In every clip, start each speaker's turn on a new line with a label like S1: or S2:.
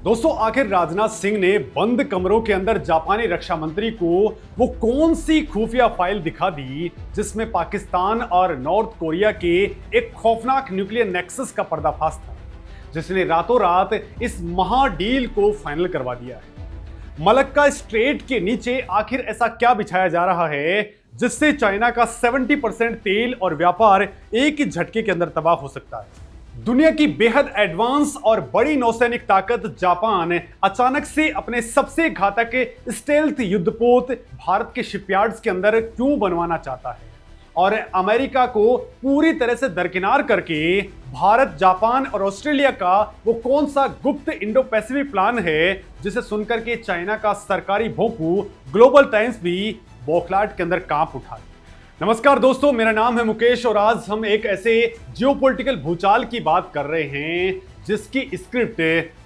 S1: दोस्तों, आखिर राजनाथ सिंह ने बंद कमरों के अंदर जापानी रक्षा मंत्री को वो कौन सी खुफिया फाइल दिखा दी जिसमें पाकिस्तान और नॉर्थ कोरिया के एक खौफनाक न्यूक्लियर नेक्सस का पर्दाफाश था, जिसने रातों रात इस महा डील को फाइनल करवा दिया है। मलक्का स्ट्रेट के नीचे आखिर ऐसा क्या बिछाया जा रहा है जिससे चाइना का 70% तेल और व्यापार एक ही झटके के अंदर तबाह हो सकता है। दुनिया की बेहद एडवांस और बड़ी नौसैनिक ताकत जापान अचानक से अपने सबसे घातक स्टेल्थ युद्धपोत भारत के शिपयार्ड्स के अंदर क्यों बनवाना चाहता है, और अमेरिका को पूरी तरह से दरकिनार करके भारत, जापान और ऑस्ट्रेलिया का वो कौन सा गुप्त इंडो पैसिफिक प्लान है जिसे सुनकर के चाइना का सरकारी भोंपू ग्लोबल टाइम्स भी बौखलाहट के अंदर कांप उठा। नमस्कार दोस्तों, मेरा नाम है मुकेश और आज हम एक ऐसे जियोपॉलिटिकल भूचाल की बात कर रहे हैं जिसकी स्क्रिप्ट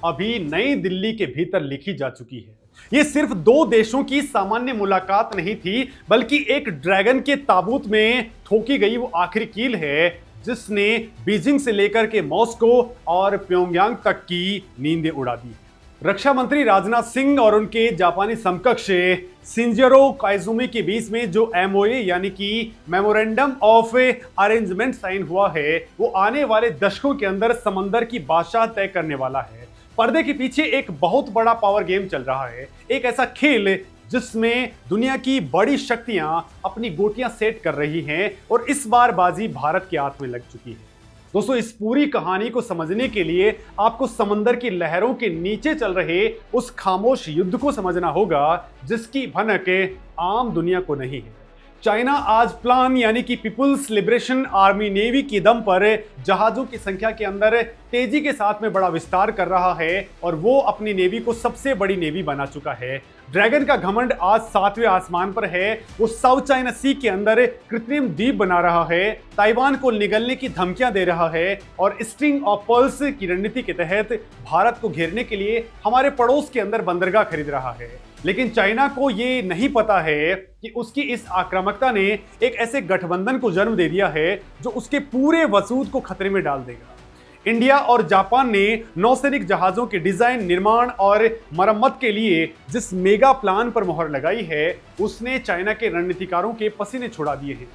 S1: अभी नई दिल्ली के भीतर लिखी जा चुकी है। ये सिर्फ दो देशों की सामान्य मुलाकात नहीं थी, बल्कि एक ड्रैगन के ताबूत में ठोकी गई वो आखिरी कील है जिसने बीजिंग से लेकर के मॉस्को और प्योंगयांग तक की नींदें उड़ा दी। रक्षा मंत्री राजनाथ सिंह और उनके जापानी समकक्ष शिंजिरो कोइजुमी के बीच में जो एमओए यानी कि मेमोरेंडम ऑफ अरेंजमेंट साइन हुआ है, वो आने वाले दशकों के अंदर समंदर की बादशाह तय करने वाला है। पर्दे के पीछे एक बहुत बड़ा पावर गेम चल रहा है, एक ऐसा खेल जिसमें दुनिया की बड़ी शक्तियां अपनी गोटियां सेट कर रही हैं और इस बार बाजी भारत के हाथ में लग चुकी है। दोस्तों, इस पूरी कहानी को समझने के लिए आपको समंदर की लहरों के नीचे चल रहे उस खामोश युद्ध को समझना होगा जिसकी भनक आम दुनिया को नहीं है। चाइना आज प्लान यानी कि पीपुल्स लिबरेशन आर्मी नेवी की दम पर जहाजों की संख्या के अंदर तेजी के साथ में बड़ा विस्तार कर रहा है और वो अपनी नेवी को सबसे बड़ी नेवी बना चुका है। ड्रैगन का घमंड आज 7वें आसमान पर है। वो साउथ चाइना सी के अंदर कृत्रिम द्वीप बना रहा है, ताइवान को निगलने की धमकियां दे रहा है और स्ट्रिंग ऑफ पर्ल्स की रणनीति के तहत भारत को घेरने के लिए हमारे पड़ोस के अंदर बंदरगाह खरीद रहा है। लेकिन चाइना को ये नहीं पता है कि उसकी इस आक्रामकता ने एक ऐसे गठबंधन को जन्म दे दिया है जो उसके पूरे वजूद को खतरे में डाल देगा। इंडिया और जापान ने नौसैनिक जहाजों के डिजाइन, निर्माण और मरम्मत के लिए जिस मेगा प्लान पर मोहर लगाई है, उसने चाइना के रणनीतिकारों के पसीने छुड़ा दिए हैं।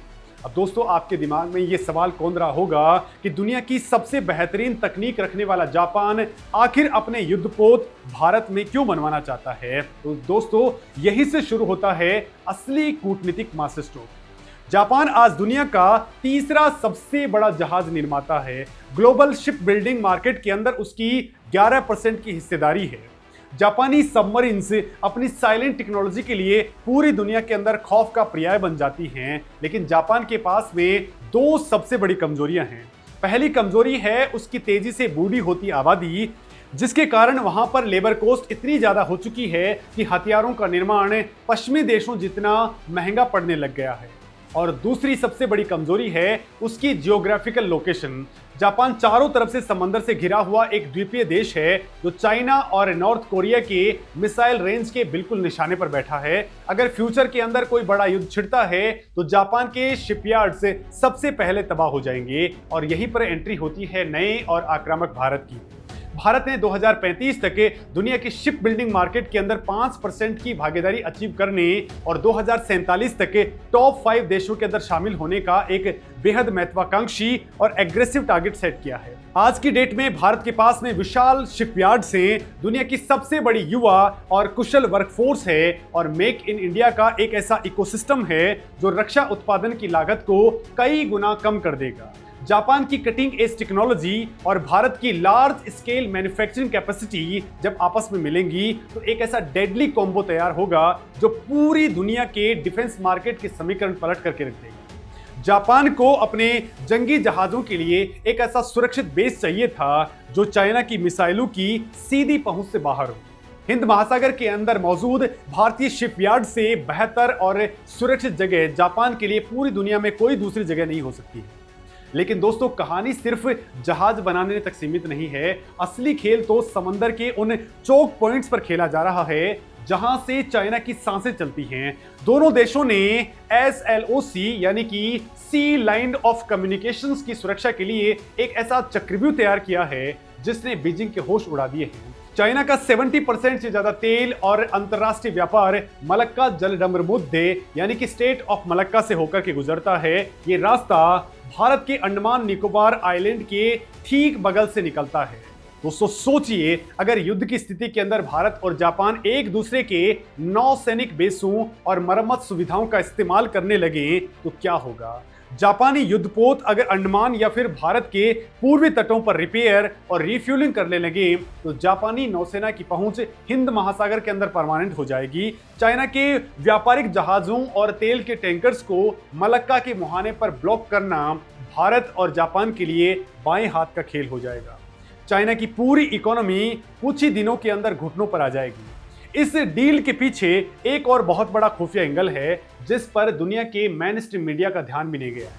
S1: अब दोस्तों, आपके दिमाग में ये सवाल कौन रहा होगा कि दुनिया की सबसे बेहतरीन तकनीक रखने वाला जापान आखिर अपने युद्धपोत भारत में क्यों बनवाना चाहता है। तो दोस्तों, यही से शुरू होता है असली कूटनीतिक मास्टरस्ट्रोक। जापान आज दुनिया का तीसरा सबसे बड़ा जहाज निर्माता है। ग्लोबल शिप बिल्डिंग मार्केट के अंदर उसकी 11% की हिस्सेदारी है। जापानी सबमरीन्स अपनी साइलेंट टेक्नोलॉजी के लिए पूरी दुनिया के अंदर खौफ का पर्याय बन जाती हैं, लेकिन जापान के पास में दो सबसे बड़ी कमजोरियां हैं। पहली कमजोरी है उसकी तेजी से बूढ़ी होती आबादी, जिसके कारण वहां पर लेबर कॉस्ट इतनी ज्यादा हो चुकी है कि हथियारों का निर्माण पश्चिमी देशों जितना महंगा पड़ने लग गया है। और दूसरी सबसे बड़ी कमजोरी है उसकी जियोग्राफिकल लोकेशन। जापान चारों तरफ से समंदर से घिरा हुआ एक द्वीपीय देश है जो चाइना और नॉर्थ कोरिया के मिसाइल रेंज के बिल्कुल निशाने पर बैठा है। अगर फ्यूचर के अंदर कोई बड़ा युद्ध छिड़ता है तो जापान के शिपयार्ड से सबसे पहले तबाह हो जाएंगे और यहीं पर एंट्री होती है नए और आक्रामक भारत की। भारत ने 2035 तक दुनिया की शिप बिल्डिंग मार्केट के अंदर 5% की भागीदारी अचीव करने और 2047 तक टॉप 5 देशों के अंदर शामिल होने का एक बेहद महत्वाकांक्षी और एग्रेसिव टारगेट सेट किया है। आज की डेट में भारत के पास में विशाल शिपयार्ड से दुनिया की सबसे बड़ी युवा और कुशल वर्कफोर्स है और मेक इन इंडिया का एक ऐसा इकोसिस्टम है जो रक्षा उत्पादन की लागत को कई गुना कम कर देगा। जापान की कटिंग एज टेक्नोलॉजी और भारत की लार्ज स्केल मैन्युफैक्चरिंग कैपेसिटी जब आपस में मिलेंगी तो एक ऐसा डेडली कॉम्बो तैयार होगा जो पूरी दुनिया के डिफेंस मार्केट के समीकरण पलट करके रख देगा। जापान को अपने जंगी जहाजों के लिए एक ऐसा सुरक्षित बेस चाहिए था जो चाइना की मिसाइलों की सीधी पहुंच से बाहर हो। हिंद महासागर के अंदर मौजूद भारतीय शिपयार्ड से बेहतर और सुरक्षित जगह जापान के लिए पूरी दुनिया में कोई दूसरी जगह नहीं हो सकती है। लेकिन दोस्तों, कहानी सिर्फ जहाज बनाने तक सीमित नहीं है। असली खेल तो समंदर के उन चोक पॉइंट्स पर खेला जा रहा है जहां से चाइना की सांसें चलती हैं। दोनों देशों ने SLOC यानी कि सी लाइन ऑफ कम्युनिकेशंस की सुरक्षा के लिए एक ऐसा चक्रव्यूह तैयार किया है जिसने बीजिंग के होश उड़ा दिए हैं। चाइना का 70% से ज्यादा तेल और अंतरराष्ट्रीय व्यापार मलक्का जलडमरमुद्दे यानी कि स्टेट ऑफ मलक्का से होकर के गुजरता है। ये रास्ता भारत के अंडमान निकोबार आइलैंड के ठीक बगल से निकलता है। दोस्तों सोचिए, अगर युद्ध की स्थिति के अंदर भारत और जापान एक दूसरे के नौसैनिक बेसों और मरम्मत सुविधाओं का इस्तेमाल करने लगे तो क्या होगा। जापानी युद्धपोत अगर अंडमान या फिर भारत के पूर्वी तटों पर रिपेयर और रिफ्यूलिंग करने लगे तो जापानी नौसेना की पहुंच हिंद महासागर के अंदर परमानेंट हो जाएगी। चाइना के व्यापारिक जहाजों और तेल के टैंकर्स को मलक्का के मुहाने पर ब्लॉक करना भारत और जापान के लिए बाएं हाथ का खेल हो जाएगा। चाइना की पूरी इकोनॉमी कुछ ही दिनों के अंदर घुटनों पर आ जाएगी। इस डील के पीछे एक और बहुत बड़ा खुफिया एंगल है जिस पर दुनिया के मेन स्ट्रीम मीडिया का ध्यान भी नहीं गया है।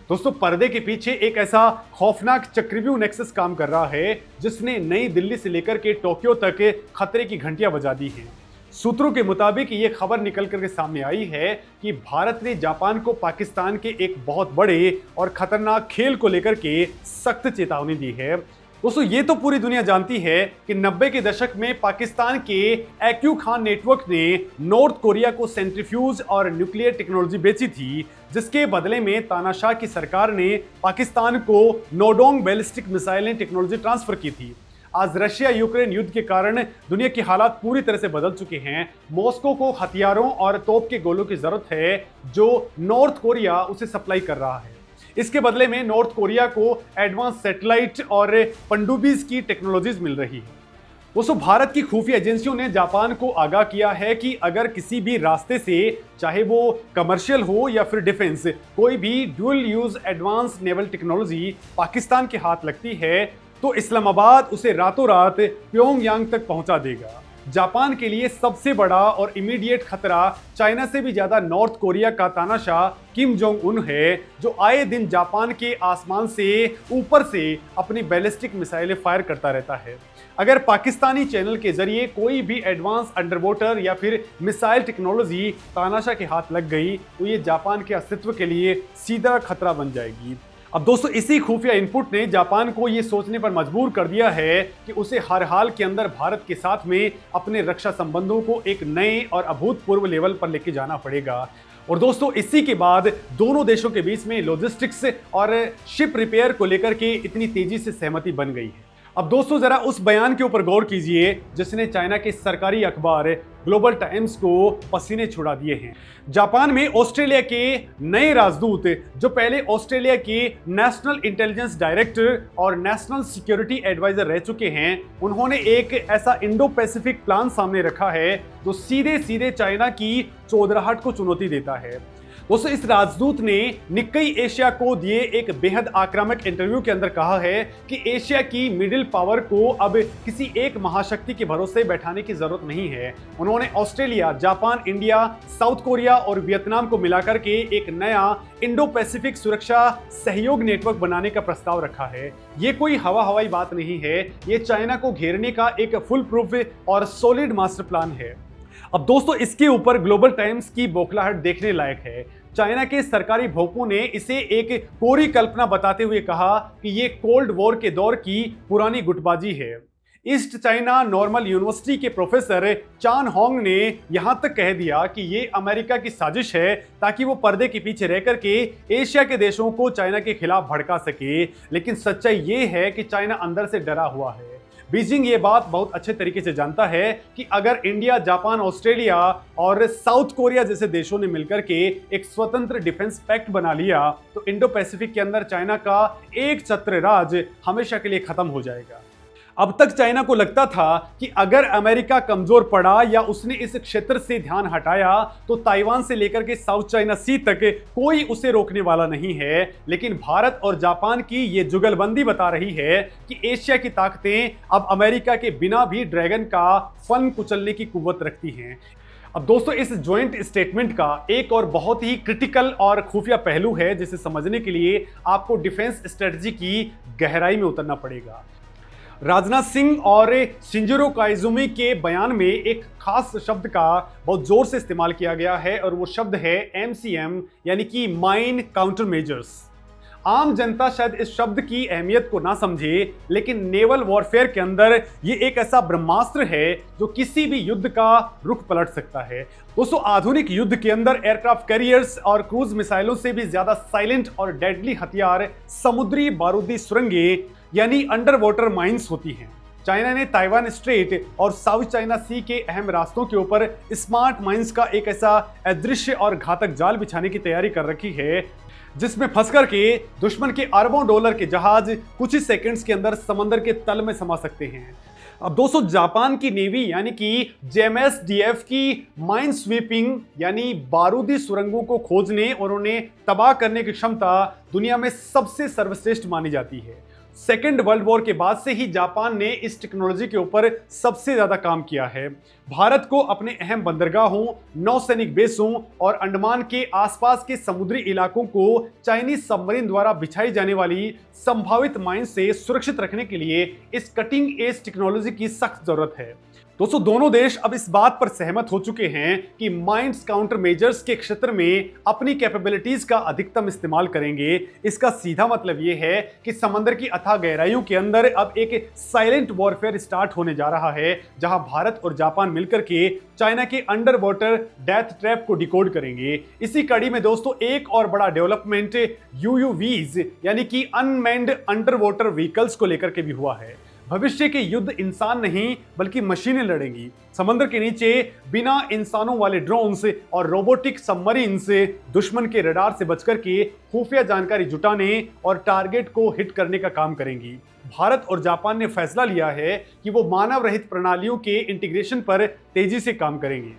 S1: दोस्तों पर्दे के पीछे एक ऐसा खौफनाक चक्रव्यूह नेक्सस काम कर रहा है जिसने नई दिल्ली से लेकर के टोक्यो तक खतरे की घंटियां बजा दी हैं। सूत्रों के मुताबिक ये खबर निकल करके सामने आई है कि भारत ने जापान को पाकिस्तान के एक बहुत बड़े और खतरनाक खेल को लेकर के सख्त चेतावनी दी है। दोस्तों ये तो पूरी दुनिया जानती है कि 90 के दशक में पाकिस्तान के एक्यू खान नेटवर्क ने नॉर्थ कोरिया को सेंट्रीफ्यूज और न्यूक्लियर टेक्नोलॉजी बेची थी, जिसके बदले में तानाशाह की सरकार ने पाकिस्तान को नोडोंग बैलिस्टिक मिसाइलें टेक्नोलॉजी ट्रांसफर की थी। आज रशिया यूक्रेन युद्ध के कारण दुनिया के हालात पूरी तरह से बदल चुके हैं। मॉस्को को हथियारों और तोप के गोलों की जरूरत है जो नॉर्थ कोरिया उसे सप्लाई कर रहा है। इसके बदले में नॉर्थ कोरिया को एडवांस सैटेलाइट और पनडुब्बीज की टेक्नोलॉजीज मिल रही है। दोस्तों भारत की खुफिया एजेंसियों ने जापान को आगाह किया है कि अगर किसी भी रास्ते से, चाहे वो कमर्शियल हो या फिर डिफेंस, कोई भी dual use advance naval technology Pakistan के हाथ लगती है तो इस्लामाबाद उसे रातों रात प्योंगयांग तक पहुंचा देगा। जापान के लिए सबसे बड़ा और इमीडिएट खतरा चाइना से भी ज्यादा नॉर्थ कोरिया का तानाशाह किम जोंग उन है, जो आए दिन जापान के आसमान से ऊपर से अपनी बैलिस्टिक मिसाइलें फायर करता रहता है। अगर पाकिस्तानी चैनल के जरिए कोई भी एडवांस अंडर वाटर या फिर मिसाइल टेक्नोलॉजी तानाशाह के हाथ लग गई तो ये जापान के अस्तित्व के लिए सीधा खतरा बन जाएगी। अब दोस्तों इसी खुफिया इनपुट ने जापान को ये सोचने पर मजबूर कर दिया है कि उसे हर हाल के अंदर भारत के साथ में अपने रक्षा संबंधों को एक नए और अभूतपूर्व लेवल पर लेके जाना पड़ेगा। और दोस्तों इसी के बाद दोनों देशों के बीच में लॉजिस्टिक्स और शिप रिपेयर को लेकर के इतनी तेजी से सहमति बन गई है। अब दोस्तों जरा उस बयान के ऊपर गौर कीजिए जिसने चाइना के सरकारी अखबार ग्लोबल टाइम्स को पसीने छुड़ा दिए हैं। जापान में ऑस्ट्रेलिया के नए राजदूत, जो पहले ऑस्ट्रेलिया के नेशनल इंटेलिजेंस डायरेक्टर और नेशनल सिक्योरिटी एडवाइजर रह चुके हैं, उन्होंने एक ऐसा इंडो पैसिफिक प्लान सामने रखा है जो सीधे सीधे चाइना की चौधराहट को चुनौती देता है। दोस्तों इस राजदूत ने निक्कई एशिया को दिए एक बेहद आक्रामक इंटरव्यू के अंदर कहा है कि एशिया की मिडिल पावर को अब किसी एक महाशक्ति के भरोसे बैठाने की जरूरत नहीं है। उन्होंने Australia, Japan, India, south Korea और वियतनाम को मिलाकर के एक नया इंडो पैसिफिक सुरक्षा सहयोग नेटवर्क बनाने का प्रस्ताव रखा है। ये कोई हवाई बात नहीं है, ये चाइना को घेरने का एक फुल प्रूफ और सॉलिड मास्टर प्लान है। अब दोस्तों इसके ऊपर ग्लोबल टाइम्स की बौखलाहट देखने लायक है। चाइना के सरकारी भोंपू ने इसे एक कोरी कल्पना बताते हुए कहा कि ये कोल्ड वॉर के दौर की पुरानी गुटबाजी है। ईस्ट चाइना नॉर्मल यूनिवर्सिटी के प्रोफेसर चान होंग ने यहां तक कह दिया कि ये अमेरिका की साजिश है ताकि वो पर्दे के पीछे रह करके एशिया के देशों को चाइना के खिलाफ भड़का सके। लेकिन सच्चाई ये है कि चाइना अंदर से डरा हुआ है। बीजिंग ये बात बहुत अच्छे तरीके से जानता है कि अगर इंडिया, जापान, ऑस्ट्रेलिया और साउथ कोरिया जैसे देशों ने मिलकर के एक स्वतंत्र डिफेंस पैक्ट बना लिया तो इंडो पैसिफिक के अंदर चाइना का एक छत्र राज हमेशा के लिए खत्म हो जाएगा। अब तक चाइना को लगता था कि अगर अमेरिका कमजोर पड़ा या उसने इस क्षेत्र से ध्यान हटाया तो ताइवान से लेकर के साउथ चाइना सी तक कोई उसे रोकने वाला नहीं है। लेकिन भारत और जापान की ये जुगलबंदी बता रही है कि एशिया की ताकतें अब अमेरिका के बिना भी ड्रैगन का फन कुचलने की कुव्वत रखती हैं। अब दोस्तों इस ज्वाइंट स्टेटमेंट का एक और बहुत ही क्रिटिकल और खुफिया पहलू है जिसे समझने के लिए आपको डिफेंस स्ट्रेटजी की गहराई में उतरना पड़ेगा। राजनाथ सिंह और शिंजिरो कोइजुमी के बयान में एक खास शब्द का बहुत जोर से इस्तेमाल किया गया है और वो शब्द है MCM यानी कि माइन काउंटर मेजर्स। आम जनता शायद इस शब्द की अहमियत को ना समझे, लेकिन नेवल वॉरफेयर के अंदर ये एक ऐसा ब्रह्मास्त्र है जो किसी भी युद्ध का रुख पलट सकता है। दोस्तों, आधुनिक युद्ध के अंदर एयरक्राफ्ट कैरियर्स और क्रूज मिसाइलों से भी ज्यादा साइलेंट और डेडली हथियार समुद्री बारूदी सुरंगें यानी अंडर वाटर माइंस होती हैं। चाइना ने ताइवान स्ट्रेट और साउथ चाइना सी के अहम रास्तों के ऊपर स्मार्ट माइंस का एक ऐसा अदृश्य और घातक जाल बिछाने की तैयारी कर रखी है, जिसमें फंस करके दुश्मन के अरबों डॉलर के जहाज कुछ ही सेकंड्स के अंदर समंदर के तल में समा सकते हैं। अब दोस्तों, जापान की नेवी यानी कि JMSDF की माइन स्वीपिंग यानी बारूदी सुरंगों को खोजने और उन्हें तबाह करने की क्षमता दुनिया में सबसे सर्वश्रेष्ठ मानी जाती है। सेकेंड वर्ल्ड वॉर के बाद से ही जापान ने इस टेक्नोलॉजी के ऊपर सबसे ज्यादा काम किया है। भारत को अपने अहम बंदरगाहों, नौसैनिक बेसों और अंडमान के आसपास के समुद्री इलाकों को चाइनीज सबमरीन द्वारा बिछाई जाने वाली संभावित माइन से सुरक्षित रखने के लिए इस कटिंग एज टेक्नोलॉजी की सख्त जरूरत है। दोस्तों, दोनों देश अब इस बात पर सहमत हो चुके हैं कि माइंस काउंटर मेजर्स के क्षेत्र में अपनी कैपेबिलिटीज का अधिकतम इस्तेमाल करेंगे। इसका सीधा मतलब यह है कि समंदर की अथाह गहराइयों के अंदर अब एक साइलेंट वॉरफेयर स्टार्ट होने जा रहा है, जहां भारत और जापान मिलकर के चाइना के अंडर वाटर डेथ ट्रैप को डिकोड करेंगे। इसी कड़ी में दोस्तों, एक और बड़ा डेवलपमेंट UUVs यानी कि अनमैन्ड अंडर वाटर व्हीकल्स को लेकर के भी हुआ है। भविष्य के युद्ध इंसान नहीं बल्कि मशीनें लड़ेंगी। समंदर के नीचे बिना इंसानों वाले ड्रोन्स और रोबोटिक सबमरीन से दुश्मन के रडार से बचकर के खुफिया जानकारी जुटाने और टारगेट को हिट करने का काम करेंगी। भारत और जापान ने फैसला लिया है कि वो मानव रहित प्रणालियों के इंटीग्रेशन पर तेजी से काम करेंगे।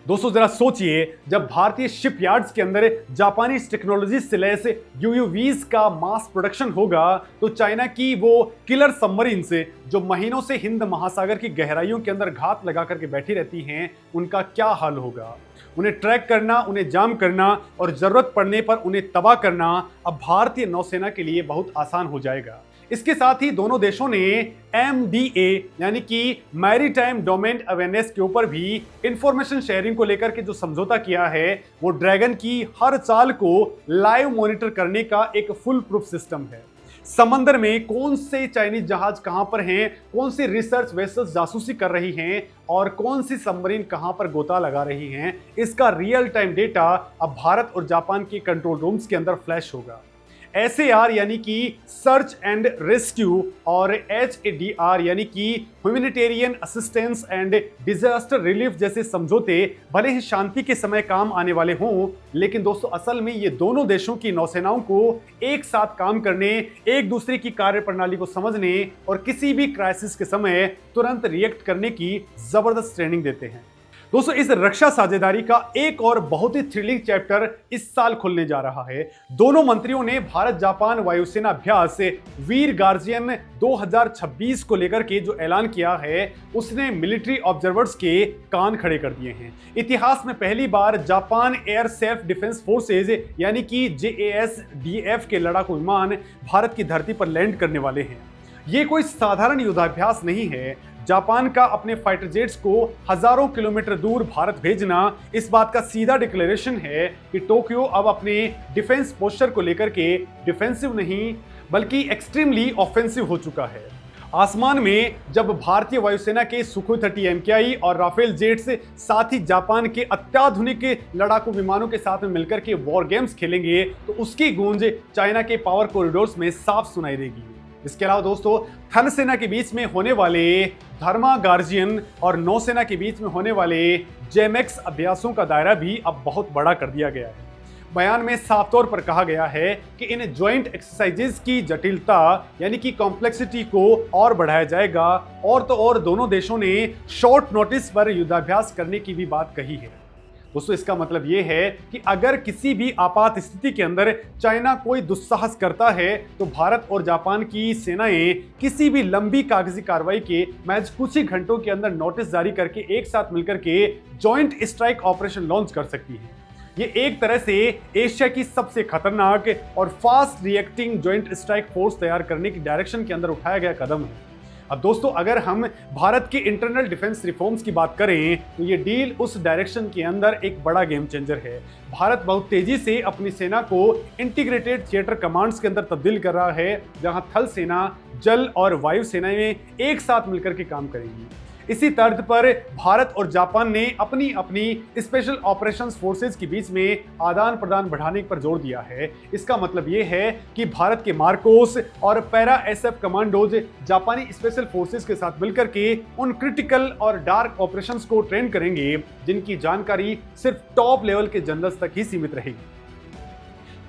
S1: दोस्तों, जरा सोचिए, जब भारतीय शिपयार्ड्स के अंदर जापानी टेक्नोलॉजी से लैस UUVs का मास प्रोडक्शन होगा, तो चाइना की वो किलर सबमरीन से जो महीनों से हिंद महासागर की गहराइयों के अंदर घात लगा करके बैठी रहती हैं, उनका क्या हाल होगा। उन्हें ट्रैक करना, उन्हें जाम करना और जरूरत पड़ने पर उन्हें तबाह करना अब भारतीय नौसेना के लिए बहुत आसान हो जाएगा। इसके साथ ही दोनों देशों ने MDA यानी कि मैरीटाइम डोमेन अवेयरनेस के ऊपर भी इंफॉर्मेशन शेयरिंग को लेकर के जो समझौता किया है, वो ड्रैगन की हर चाल को लाइव मॉनिटर करने का एक फुल प्रूफ सिस्टम है। समंदर में कौन से चाइनीज जहाज कहां पर हैं, कौन सी रिसर्च वेसल्स जासूसी कर रही हैं और कौन सी सबमरीन कहां पर गोता लगा रही हैं, इसका रियल टाइम डेटा अब भारत और जापान के कंट्रोल रूम्स के अंदर फ्लैश होगा। SAR यानी कि सर्च एंड रेस्क्यू और HADR यानी कि humanitarian assistance and disaster relief जैसे समझौते भले ही शांति के समय काम आने वाले हों, लेकिन दोस्तों असल में ये दोनों देशों की नौसेनाओं को एक साथ काम करने, एक दूसरे की कार्यप्रणाली को समझने और किसी भी क्राइसिस के समय तुरंत रिएक्ट करने की जबरदस्त ट्रेनिंग देते हैं। दोस्तों, इस रक्षा साझेदारी का एक और बहुत ही थ्रिलिंग चैप्टर इस साल खुलने जा रहा है। दोनों मंत्रियों ने भारत जापान वायुसेना अभ्यास वीर गार्जियन 2026 को लेकर के जो ऐलान किया है, उसने मिलिट्री ऑब्जर्वर्स के कान खड़े कर दिए हैं। इतिहास में पहली बार Japan air self defense forces यानी कि JASDF के लड़ाकू विमान भारत की धरती पर लैंड करने वाले हैं। ये कोई साधारण युद्धाभ्यास नहीं है। जापान का अपने फाइटर जेट्स को हजारों किलोमीटर दूर भारत भेजना इस बात का सीधा डिक्लेरेशन है कि टोक्यो अब अपने डिफेंस पोस्चर को लेकर के डिफेंसिव नहीं बल्कि एक्सट्रीमली ऑफेंसिव हो चुका है। आसमान में जब भारतीय वायुसेना के सुखोई 30 MKI और राफेल जेट्स साथ ही जापान के अत्याधुनिक लड़ाकू विमानों के साथ में मिलकर के वॉर गेम्स खेलेंगे, तो उसकी गूंज चाइना के पावर कॉरिडोर्स में साफ सुनाई देगी। इसके अलावा दोस्तों, थल सेना के बीच में होने वाले धर्मा गार्जियन और नौसेना के बीच में होने वाले JMX अभ्यासों का दायरा भी अब बहुत बड़ा कर दिया गया है। बयान में साफ तौर पर कहा गया है कि इन ज्वाइंट एक्सरसाइजेज की जटिलता यानी कि कॉम्प्लेक्सिटी को और बढ़ाया जाएगा, और तो और दोनों देशों ने शॉर्ट नोटिस पर युद्धाभ्यास करने की भी बात कही है। दोस्तों, इसका मतलब यह है कि अगर किसी भी आपात स्थिति के अंदर चाइना कोई दुस्साहस करता है, तो भारत और जापान की सेनाएं किसी भी लंबी कागजी कार्रवाई के महज कुछ ही घंटों के अंदर नोटिस जारी करके एक साथ मिलकर के जॉइंट स्ट्राइक ऑपरेशन लॉन्च कर सकती है। ये एक तरह से एशिया की सबसे खतरनाक और fast reacting joint strike force तैयार करने की डायरेक्शन के अंदर उठाया गया कदम है। अब दोस्तों, अगर हम भारत के इंटरनल डिफेंस रिफॉर्म्स की बात करें तो ये डील उस डायरेक्शन के अंदर एक बड़ा गेम चेंजर है। भारत बहुत तेजी से अपनी सेना को इंटीग्रेटेड थिएटर कमांड्स के अंदर तब्दील कर रहा है, जहां थल सेना, जल और वायु सेनाएं एक साथ मिलकर के काम करेंगी। इसी तर्ज पर भारत और जापान ने अपनी अपनी स्पेशल ऑपरेशंस फोर्सेज के बीच में आदान प्रदान बढ़ाने पर जोर दिया है। इसका मतलब यह है कि भारत के मार्कोस और पैरा एसएफ कमांडोज जापानी स्पेशल फोर्सेज के साथ मिलकर के उन क्रिटिकल और डार्क ऑपरेशंस को ट्रेन करेंगे जिनकी जानकारी सिर्फ टॉप लेवल के जनरल्स तक ही सीमित रहेगी।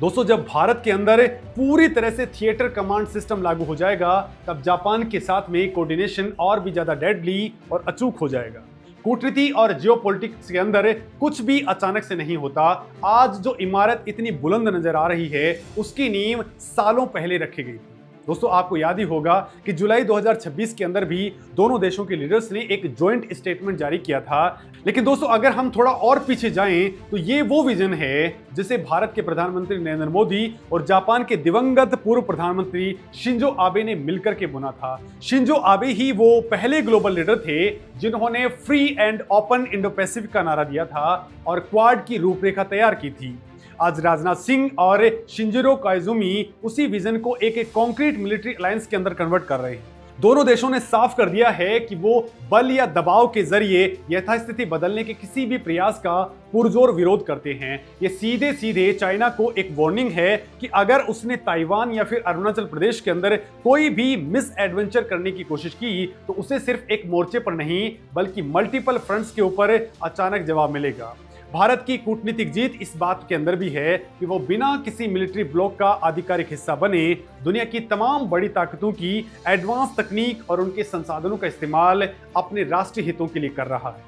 S1: दोस्तों, जब भारत के अंदर पूरी तरह से थिएटर कमांड सिस्टम लागू हो जाएगा, तब जापान के साथ में कोऑर्डिनेशन और भी ज्यादा डेडली और अचूक हो जाएगा। कूटनीति और जियोपॉलिटिक्स के अंदर कुछ भी अचानक से नहीं होता। आज जो इमारत इतनी बुलंद नजर आ रही है, उसकी नींव सालों पहले रखी गई थी। दोस्तों, आपको याद ही होगा कि जुलाई 2026 के अंदर भी दोनों देशों के लीडर्स ने एक जॉइंट स्टेटमेंट जारी किया था। लेकिन दोस्तों, अगर हम थोड़ा और पीछे जाएं तो ये वो विजन है जिसे भारत के प्रधानमंत्री नरेंद्र मोदी और जापान के दिवंगत पूर्व प्रधानमंत्री शिंजो आबे ने मिलकर के बुना था। शिंजो आबे ही वो पहले ग्लोबल लीडर थे जिन्होंने free and open Indo Pacific का नारा दिया था और क्वाड की रूपरेखा तैयार की थी। आज राजनाथ सिंह और शिंजिरो कोइजुमी उसी विजन को एक कॉन्क्रीट मिलिट्री अलायंस के अंदर कन्वर्ट कर रहे हैं। दोनों देशों ने साफ कर दिया है कि वो बल या दबाव के जरिए यथास्थिति बदलने के किसी भी प्रयास का पुरजोर विरोध करते हैं। ये सीधे सीधे चाइना को एक वार्निंग है कि अगर उसने ताइवान या फिर अरुणाचल प्रदेश के अंदर कोई भी मिस एडवेंचर करने की कोशिश की तो उसे सिर्फ एक मोर्चे पर नहीं बल्कि मल्टीपल फ्रंट्स के ऊपर अचानक जवाब मिलेगा। भारत की कूटनीतिक जीत इस बात के अंदर भी है कि वो बिना किसी मिलिट्री ब्लॉक का आधिकारिक हिस्सा बने दुनिया की तमाम बड़ी ताकतों की एडवांस तकनीक और उनके संसाधनों का इस्तेमाल अपने राष्ट्रीय हितों के लिए कर रहा है।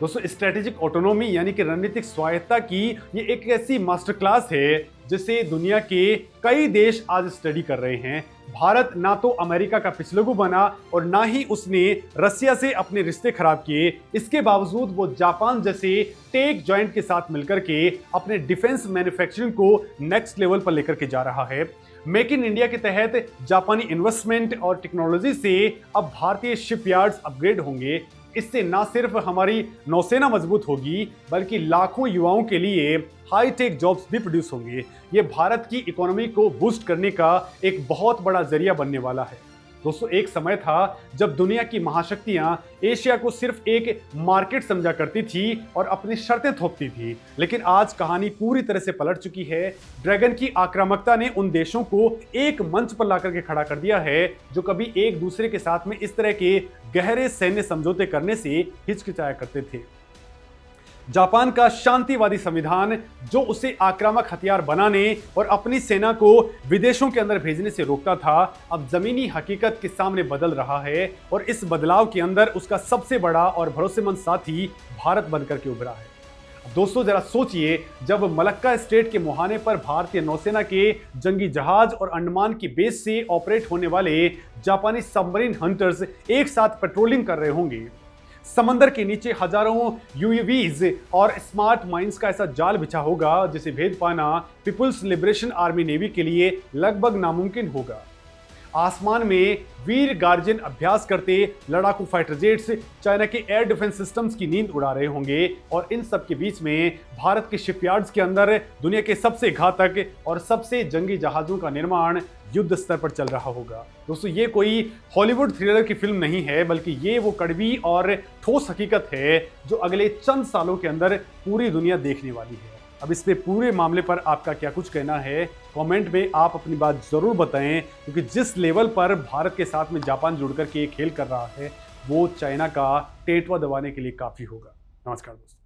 S1: दोस्तों, स्ट्रेटेजिक ऑटोनॉमी यानी कि रणनीतिक स्वायत्तता की ये एक ऐसी मास्टर क्लास है जिसे दुनिया के कई देश आज स्टडी कर रहे हैं। भारत ना तो अमेरिका का पिछलगू बना और ना ही उसने रसिया से अपने रिश्ते खराब किए। इसके बावजूद वो जापान जैसे टेक जॉइंट के साथ मिलकर के अपने डिफेंस मैन्युफैक्चरिंग को नेक्स्ट लेवल पर लेकर के जा रहा है। मेक इन इंडिया के तहत जापानी इन्वेस्टमेंट और टेक्नोलॉजी से अब भारतीय शिपयार्ड्स अपग्रेड होंगे। इससे ना सिर्फ हमारी नौसेना मजबूत होगी बल्कि लाखों युवाओं के लिए हाईटेक जॉब्स भी प्रोड्यूस होंगे। ये भारत की इकोनॉमी को बूस्ट करने का एक बहुत बड़ा जरिया बनने वाला है। दोस्तों, एक समय था जब दुनिया की महाशक्तियां एशिया को सिर्फ एक मार्केट समझा करती थी और अपनी शर्तें थोपती थी, लेकिन आज कहानी पूरी तरह से पलट चुकी है। ड्रैगन की आक्रामकता ने उन देशों को एक मंच पर लाकर के खड़ा कर दिया है जो कभी एक दूसरे के साथ में इस तरह के गहरे सैन्य समझौते करने से हिचकिचाया करते थे। जापान का शांतिवादी संविधान जो उसे आक्रामक हथियार बनाने और अपनी सेना को विदेशों के अंदर भेजने से रोकता था, अब जमीनी हकीकत के सामने बदल रहा है और इस बदलाव के अंदर उसका सबसे बड़ा और भरोसेमंद साथी भारत बनकर के उभरा है। दोस्तों, जरा सोचिए, जब मलक्का स्टेट के मुहाने पर भारतीय नौसेना के जंगी जहाज और अंडमान की बेस से ऑपरेट होने वाले जापानी सबमरीन हंटर्स एक साथ पेट्रोलिंग कर रहे होंगे, समंदर के नीचे हजारों यूएवीज और स्मार्ट माइंस का ऐसा जाल बिछा होगा जिसे भेद पाना पीपुल्स लिबरेशन आर्मी नेवी के लिए लगभग नामुमकिन होगा। आसमान में वीर गार्जियन अभ्यास करते लड़ाकू फाइटर जेट्स चाइना के एयर डिफेंस सिस्टम्स की नींद उड़ा रहे होंगे और इन सब के बीच में भारत के शिपयार्ड्स के अंदर दुनिया के सबसे घातक और सबसे जंगी जहाजों का निर्माण युद्ध स्तर पर चल रहा होगा। दोस्तों, ये कोई हॉलीवुड थ्रिलर की फिल्म नहीं है बल्कि ये वो कड़वी और ठोस हकीकत है जो अगले चंद सालों के अंदर पूरी दुनिया देखने वाली है। अब इस पे पूरे मामले पर आपका क्या कुछ कहना है, कमेंट में आप अपनी बात जरूर बताएं, क्योंकि जिस लेवल पर भारत के साथ में जापान जुड़कर के खेल कर रहा है वो चाइना का टेटवा दबाने के लिए काफी होगा। नमस्कार दोस्तों।